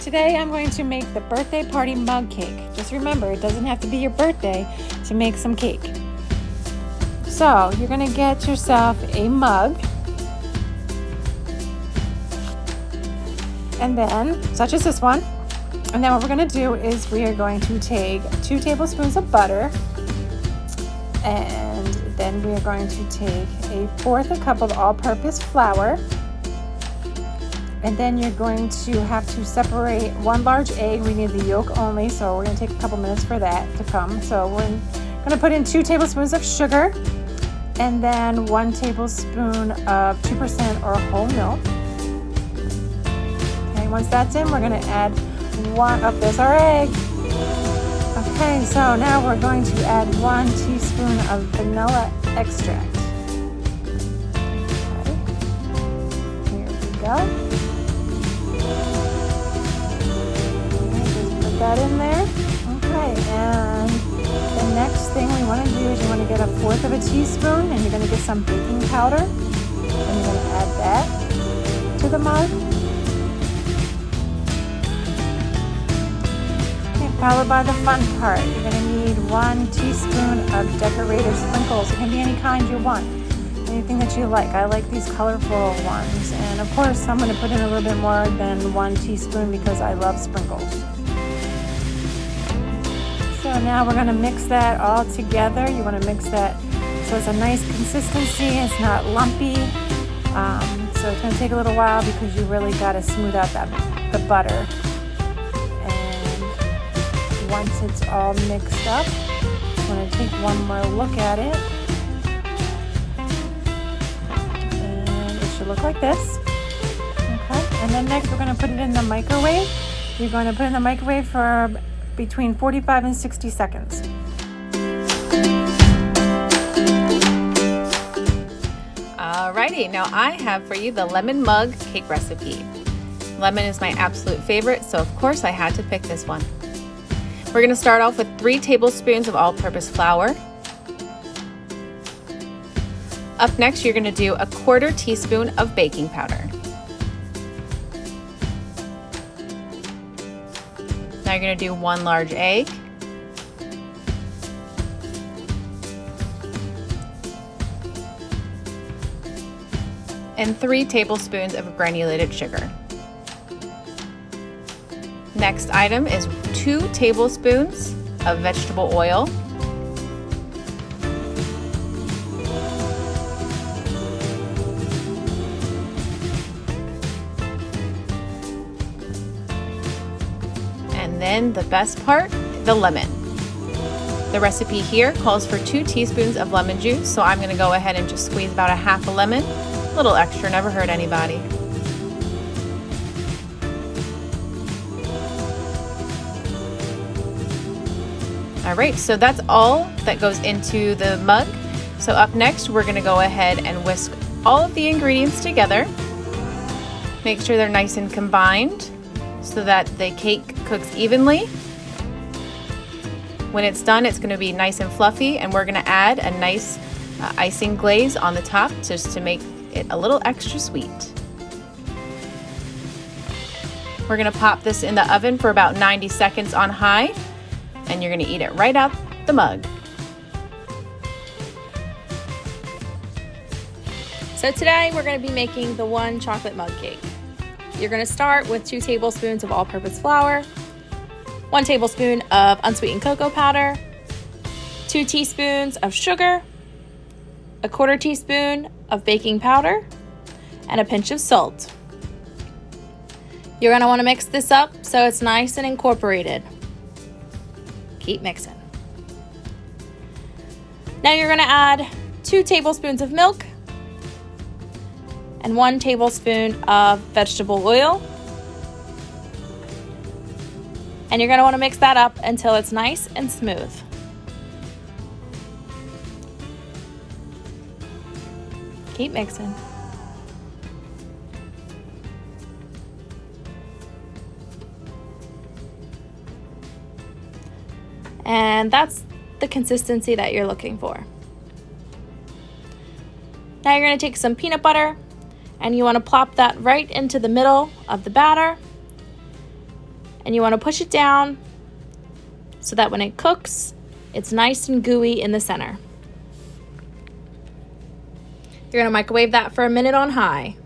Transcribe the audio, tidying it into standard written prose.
today I'm going to make the birthday party mug cake. Just remember, it doesn't have to be your birthday to make some cake. So you're going to get yourself a mug, and then, such as this one, and then what we're going to do is we are going to take 2 tablespoons of butter, and then we are going to take 1/4 cup of all-purpose flour. And then you're going to have to separate 1 large egg. We need the yolk only, so we're going to take a couple minutes for that to come. So we're going to put in 2 tablespoons of sugar, and then 1 tablespoon of 2% or whole milk. Okay, once that's in, we're going to add there's our egg. Okay, so now we're going to add 1 teaspoon of vanilla extract. Okay, here we go. That in there. Okay, and the next thing we want to do is you want to get 1/4 of a teaspoon, and you're going to get some baking powder, and you're going to add that to the mug. Okay, followed by the fun part. You're going to need 1 teaspoon of decorative sprinkles. It can be any kind you want, anything that you like. I like these colorful ones, and of course I'm going to put in a little bit more than 1 teaspoon because I love sprinkles. So now we're going to mix that all together. You want to mix that so it's a nice consistency. It's not lumpy. So it's going to take a little while because you really got to smooth out the butter. And once it's all mixed up, I'm going to take one more look at it. And it should look like this. Okay. And then next we're going to put it in the microwave. You're going to put it in the microwave for between 45 and 60 seconds. Alrighty, now I have for you the lemon mug cake recipe. Lemon is my absolute favorite, so of course I had to pick this one. We're going to start off with 3 tablespoons of all-purpose flour. Up next, you're going to do 1/4 teaspoon of baking powder. Now you're going to do 1 large egg, and 3 tablespoons of granulated sugar. Next item is 2 tablespoons of vegetable oil, and then the best part, the lemon. The recipe here calls for 2 teaspoons of lemon juice, so I'm going to go ahead and just squeeze about 1/2 a lemon. A little extra, never hurt anybody. All right, so that's all that goes into the mug. So up next, we're going to go ahead and whisk all of the ingredients together. Make sure they're nice and combined so that the cake cooks evenly. When it's done, it's going to be nice and fluffy, and we're going to add a nice icing glaze on the top just to make it a little extra sweet. We're going to pop this in the oven for about 90 seconds on high, and you're going to eat it right out the mug. So today we're going to be making the 1 chocolate mug cake. You're going to start with 2 tablespoons of all-purpose flour, 1 tablespoon of unsweetened cocoa powder, 2 teaspoons of sugar, 1/4 teaspoon of baking powder, and a pinch of salt. You're going to want to mix this up so it's nice and incorporated. Keep mixing. Now you're going to add 2 tablespoons of milk and 1 tablespoon of vegetable oil. And you're going to want to mix that up until it's nice and smooth. Keep mixing. And that's the consistency that you're looking for. Now you're going to take some peanut butter and you want to plop that right into the middle of the batter. and you want to push it down so that when it cooks, it's nice and gooey in the center. You're going to microwave that for a minute on high.